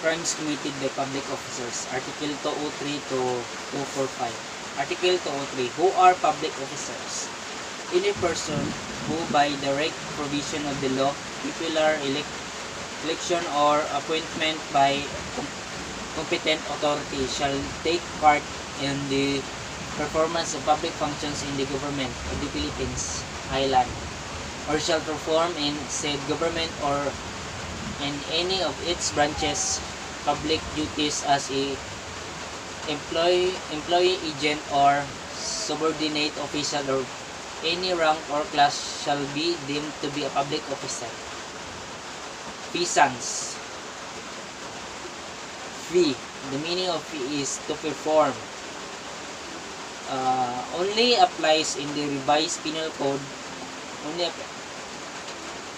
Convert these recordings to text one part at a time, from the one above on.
Crimes committed by public officers. Article 203 to 245. Article 203. Who are public officers? Any person who by direct provision of the law, popular election or appointment by competent authority shall take part in the performance of public functions in the government of the Philippines Island, or shall perform in said government or in any of its branches public duties as a employee, agent, or subordinate official or any rank or class shall be deemed to be a public officer. Feasance. Fee. The meaning of fee is to perform. Only applies in the revised penal code.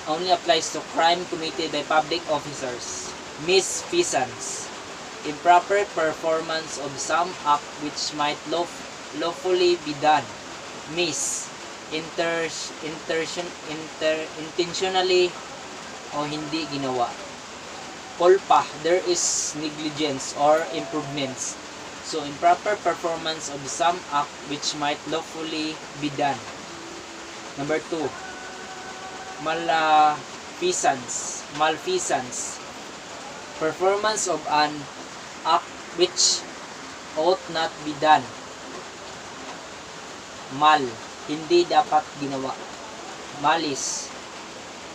Only applies to crime committed by public officers. Misfeasance. Improper performance of some act which might lawfully be done. Intentionally o hindi ginawa. Culpa, there is negligence or improvements. So, improper performance of some act which might lawfully be done. Number 2, malfeasance. Performance of an act which ought not be done. Hindi dapat ginawa. Malice.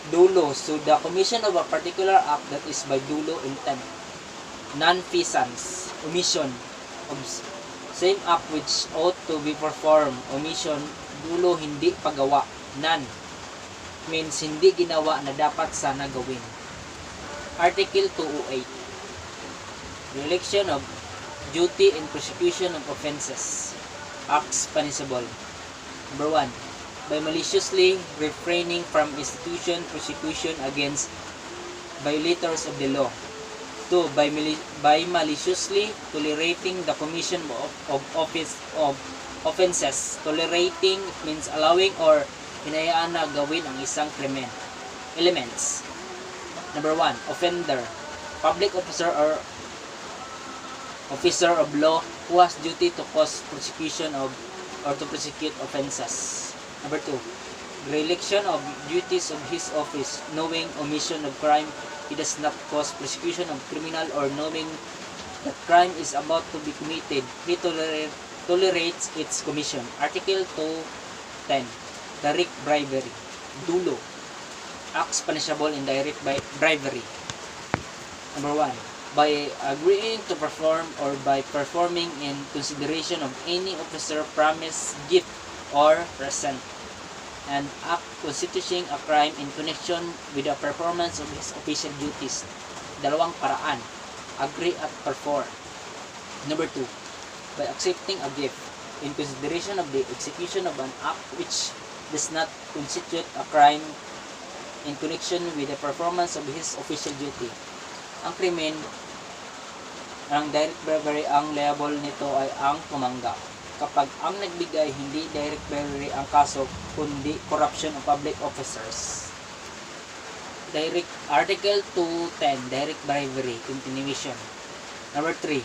Dulo, so the commission of a particular act that is by dulo intent. Non-feasance, omission of same act which ought to be performed. Omission, dulo, hindi pagawa. None means hindi ginawa na dapat sana gawin. Article 208. Reelection of duty and prosecution of offenses. Acts punishable. Number 1. By maliciously refraining from institution prosecution against violators of the law. 2. By maliciously tolerating the commission of offenses. Tolerating means allowing or hinayaan na gawin ang isang krimen. Elements. Number 1. Offender. Public officer or officer of law who has duty to cause prosecution of or to prosecute offenses. Number 2. Reelection of duties of his office, knowing omission of crime he does not cause prosecution of criminal, or knowing that crime is about to be committed, he tolerates its commission. Article 210. Direct bribery. Dulo. Acts punishable in direct bribery. Number 1. By agreeing to perform or by performing in consideration of any officer promise, gift, or present an act constituting a crime in connection with the performance of his official duties. Dalawang paraan. Agree at perform. Number 2. By accepting a gift in consideration of the execution of an act which does not constitute a crime in connection with the performance of his official duty. Ang krimen ng direct bribery, ang liable nito ay ang tumanggap. Kapag ang nagbigay, hindi direct bribery ang kaso, kundi corruption of public officers. Article 210, direct bribery, continuation. Number 3.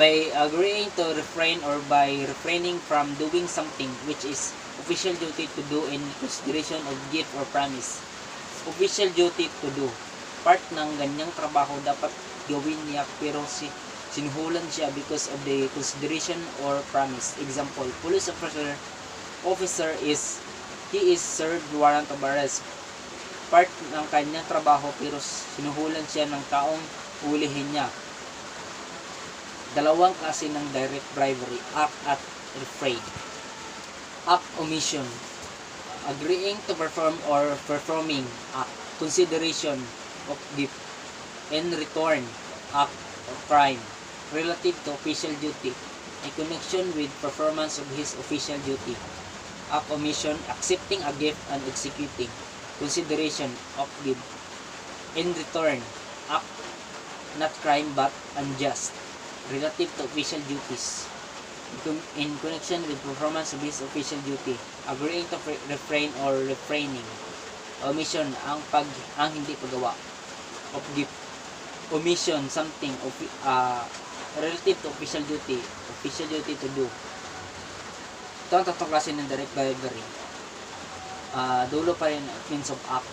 By agreeing to refrain or by refraining from doing something which is official duty to do in consideration of gift or promise. Official duty to do. Part ng ganyang trabaho dapat gawin niya pero sinuhulan siya because of the consideration or promise. Example, police officer is served warrant of arrest. Part ng kanyang trabaho pero sinuhulan siya ng taong ulihin niya. Dalawang klase ng direct bribery, act at refrain. Act omission. Agreeing to perform or performing act. Consideration of gift. In return, act of crime. Relative to official duty. In connection with performance of his official duty. Act omission. Accepting a gift and executing. Consideration of gift. In return, act not crime but unjust. Relative to official duties. In connection with performance of his official duty. Agreeing to refrain or refraining. Omission, ang hindi paggawa of gift. omission something relative to official duty to do. Ito ang tatlong klase ng direct bribery. Dulo pa rin means of act.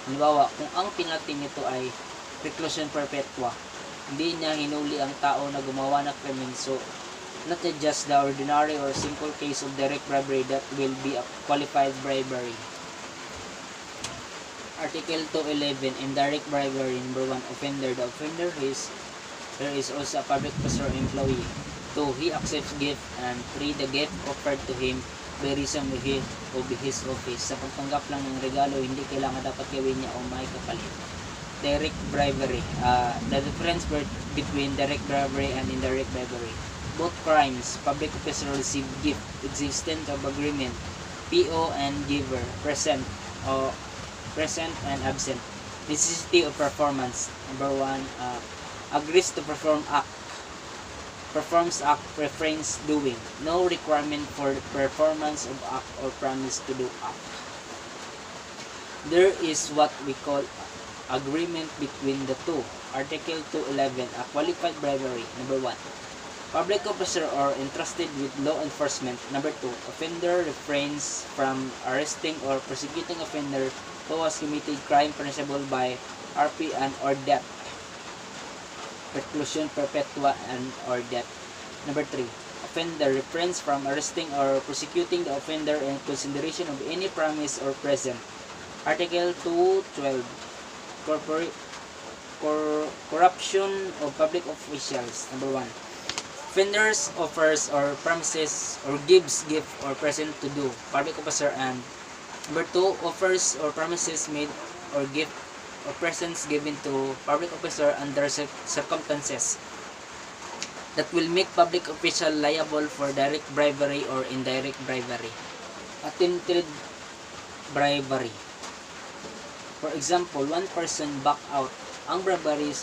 Halimbawa, kung ang penalty nito ay reclusion perpetua, hindi niya hinuli ang tao na gumawa ng krimen, so not just the ordinary or simple case of direct bribery that will be a qualified bribery. Article 211, indirect bribery. Number 1, offender. The offender there is also a public officer or employee. 2, he accepts gift, and 3, the gift offered to him by reason of his office. Sa pagtanggap lang ng regalo, hindi kailangan dapat gawin niya o may kapalit. Direct bribery. The difference between direct bribery and indirect bribery. Both crimes, public officer receive gift, existence of agreement, PO and giver, present and absent. Necessity of performance. Number 1, agrees to perform act. Performs act, refrains doing. No requirement for the performance of act or promise to do act. There is what we call agreement between the two. Article 211, a qualified bribery. Number 1, public officer or entrusted with law enforcement. Number 2, offender refrains from arresting or prosecuting offender who has committed crime punishable by RP and or death, reclusion perpetua and or death. Number 3, offender refrains from arresting or prosecuting the offender in consideration of any promise or present. Article 212, corruption of public officials. Number 1, offenders offers or promises or gives gift or present to do public officer, and number 2, offers or promises made or gift or presents given to public officer under circumstances that will make public official liable for direct bribery or indirect bribery. Attempted bribery. For example, one person back out. Ang bribery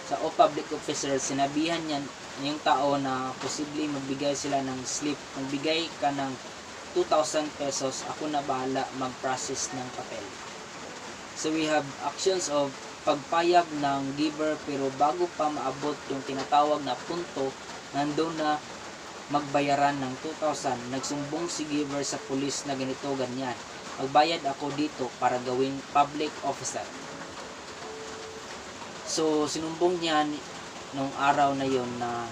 sa public officer, sinabihan niya yung tao na posibleng magbigay sila ng slip. Magbigay ka ng 2,000 pesos, ako na bahala mag-process ng papel. So we have actions of pagpayag ng giver, pero bago pa maabot yung tinatawag na punto, nandun na magbayaran ng 2,000. Nagsumbong si giver sa pulis na ganito ganyan, magbayad ako dito para gawing public officer. So sinumbong niya nung araw na yon na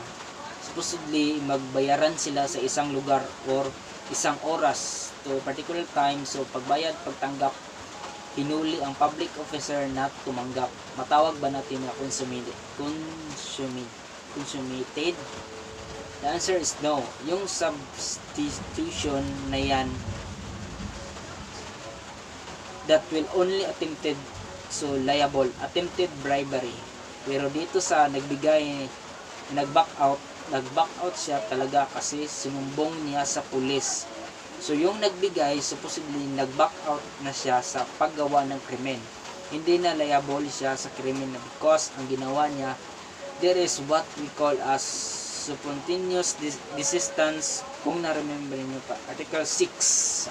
supposedly magbayaran sila sa isang lugar or isang oras to particular time. So pagbayad, pagtanggap, hinuli ang public officer na tumanggap. Matawag ba natin na consummated? The answer is no. Yung substitution na yan, that will only attempted, so liable, attempted bribery. Pero dito sa nagbigay, nag-back out siya talaga kasi sinumbong niya sa pulis. So yung nagbigay, supposedly nag-back out na siya sa paggawa ng krimen. Hindi na liable siya sa krimen because ang ginawa niya, there is what we call as spontaneous desistance. Kung na-remember niyo pa, Article 6,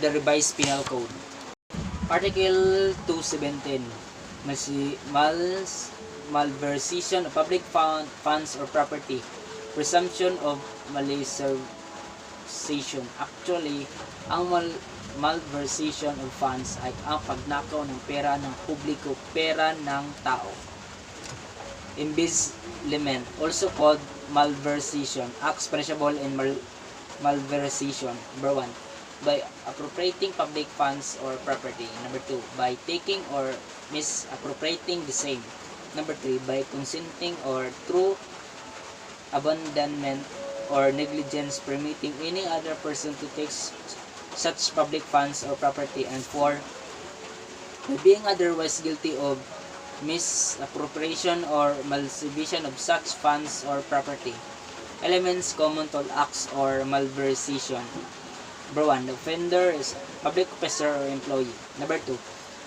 the revised penal code. Article 217, malversation of public funds or property, presumption of malversation. Actually, ang malversation of funds ay ang pagnakaw ng pera ng publiko, pera ng tao. Embezzlement, also called malversation, acts punishable in malversation. Number 1, by appropriating public funds or property. Number 2, by taking or misappropriating the same. Number 3, by consenting or through abandonment or negligence permitting any other person to take such public funds or property. And 4, by being otherwise guilty of misappropriation or malversation of such funds or property. Elements common to all acts or malversation. Number 1, the offender is public officer or employee. Number 2,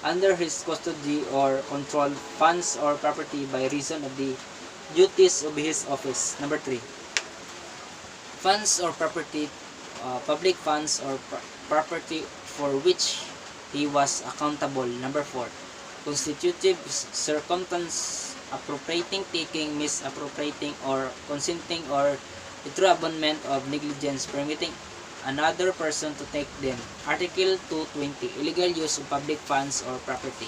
under his custody or control funds or property by reason of the duties of his office. Number 3, funds or property, public funds or property for which he was accountable. Number 4, constitutive circumstance appropriating, taking, misappropriating, or consenting or abandonment of negligence permitting another person to take them. Article 220. Illegal use of public funds or property.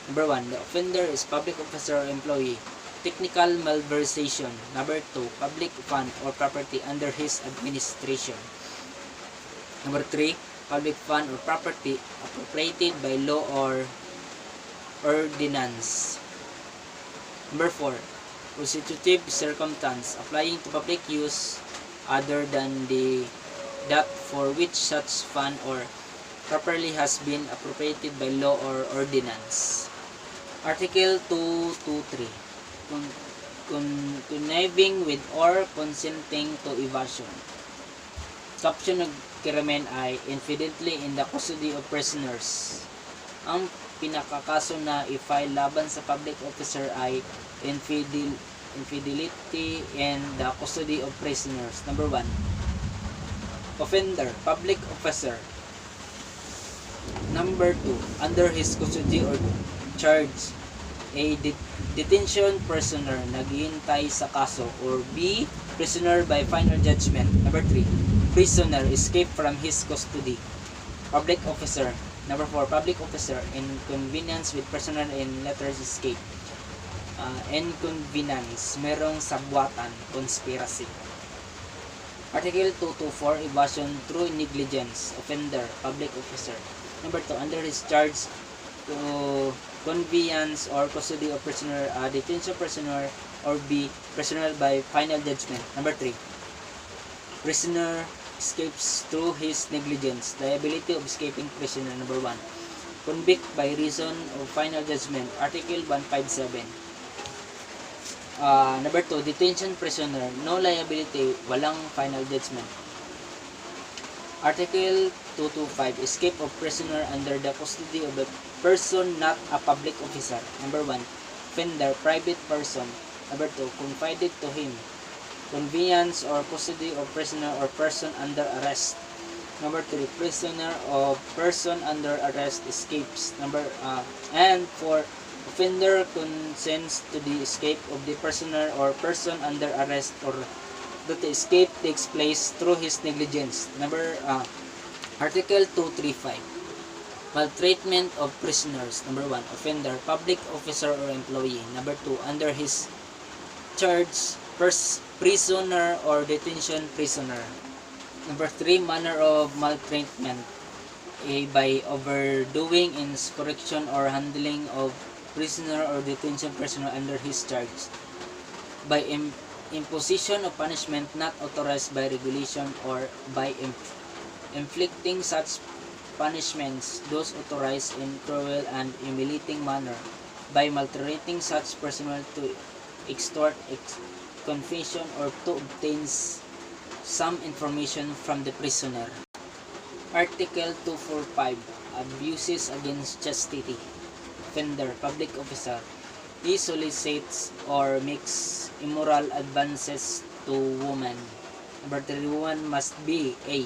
Number 1. The offender is public officer or employee. Technical malversation. Number 2. Public fund or property under his administration. Number 3. Public fund or property appropriated by law or ordinance. Number 4. Constitutive circumstance applying to public use other than that for which such fund or properly has been appropriated by law or ordinance. Article 223. Conniving with or consenting to evasion. Caption ng krimen ay infidelity in the custody of prisoners. Ang pinakakaso na i-file laban sa public officer ay infidelity in the custody of prisoners. Number 1. Offender, public officer. Number 2. Under his custody or charge, a detention prisoner naghihintay sa kaso, or B. Prisoner by final judgment. Number 3. Prisoner escape from his custody. Public officer. Number 4. Public officer inconvenience with prisoner in letters escape. Inconvenience, merong sabwatan, conspiracy. Article 224. Evasion through negligence. Offender, public officer. Number 2. Under his charge to conveyance or custody of prisoner, detention prisoner, or B. Prisoner by final judgment. Number 3. Prisoner escapes through his negligence. Liability of escaping prisoner. Number 1. Convict by reason of final judgment. Article 157. Number 2. Detention prisoner. No liability. Walang final judgment. Article 225. Escape of prisoner under the custody of a person not a public officer. Number 1. Offender, private person. Number 2. Confided to him. Conveyance or custody of prisoner or person under arrest. Number 3. Prisoner or person under arrest escapes. And 4. Offender consents to the escape of the prisoner or person under arrest, or that the escape takes place through his negligence. Article 235. Maltreatment of prisoners. Number 1. Offender, public officer or employee. Number 2. Under his charge, prisoner or detention prisoner. Number 3. Manner of maltreatment. By overdoing in correction or handling of prisoner or detention prisoner under his charge. By imposition of punishment not authorized by regulation, or by inflicting such punishments, those authorized in cruel and humiliating manner, by maltreating such prisoner to extort confession or to obtain some information from the prisoner. Article 245. Abuses against chastity. Offender, public officer. He solicits or makes immoral advances to women. Number 3. Woman must be A.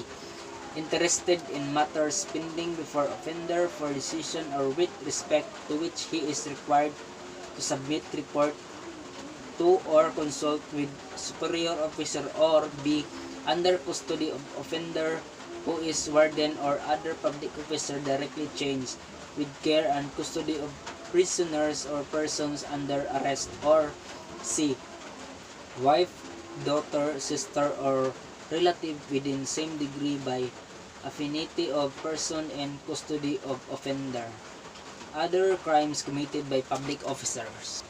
Interested in matters pending before offender for decision or with respect to which he is required to submit report to or consult with superior officer, or B. Under custody of offender who is warden or other public officer directly charged with care and custody of prisoners or persons under arrest, or C. Wife, daughter, sister, or relative within same degree by affinity of person in custody of offender. Other crimes committed by public officers.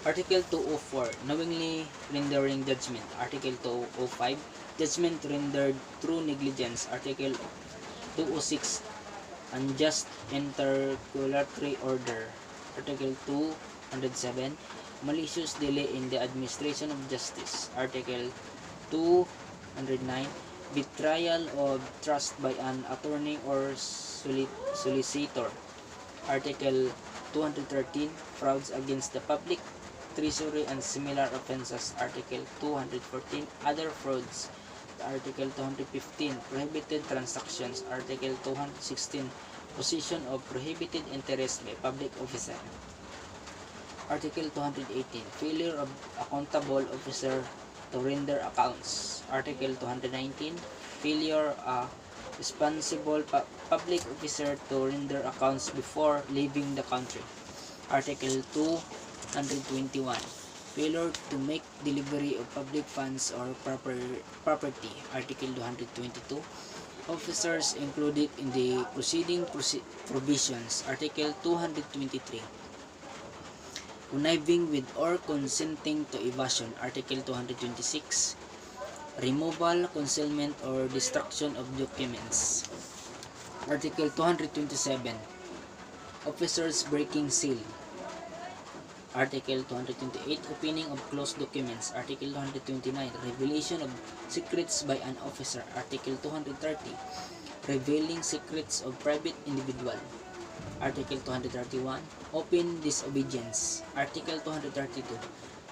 Article 204. Knowingly rendering judgment. Article 205. Judgment rendered through negligence. Article 206. Unjust interlocutory order. Article 207. Malicious delay in the administration of justice. Article 209. Betrayal of trust by an attorney or solicitor. Article 213. Frauds against the public treasury and similar offenses. Article 214. Other frauds. Article 215. Prohibited transactions. Article 216. position of prohibited interest by public officer. Article 218. Failure of accountable officer to render accounts. Article 219. Failure responsible public officer to render accounts before leaving the country. Article 221. Failure to make delivery of public funds or property. Article 222. Officers included in the preceding provisions. Article 223. Conniving with or consenting to evasion. Article 226. Removal, concealment, or destruction of documents. Article 227. Officers breaking seal. Article 228. Opening of closed documents. Article 229. Revelation of secrets by an officer. Article 230. Revealing secrets of private individual. Article 231. Open disobedience. Article 232.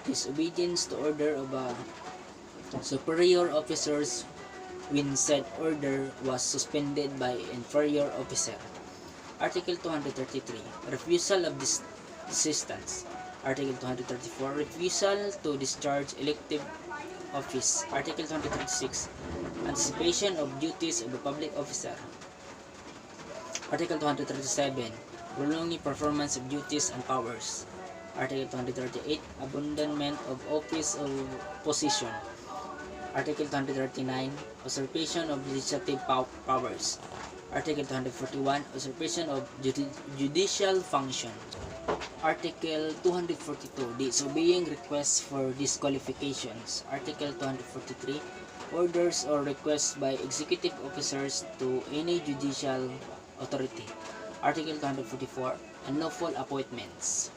Disobedience to order of a superior officers when said order was suspended by inferior officer. Article 233. Refusal of desistance. Article 234. Refusal to discharge elective office. Article 236. Anticipation of duties of a public officer. Article 237. Prolonging performance of duties and powers. Article 238. Abandonment of office or position. Article 239. Usurpation of legislative powers. Article 241. Usurpation of judicial function. Article 242. Disobeying requests for disqualifications. Article 243. Orders or requests by executive officers to any judicial authority. Article 244. Unlawful appointments.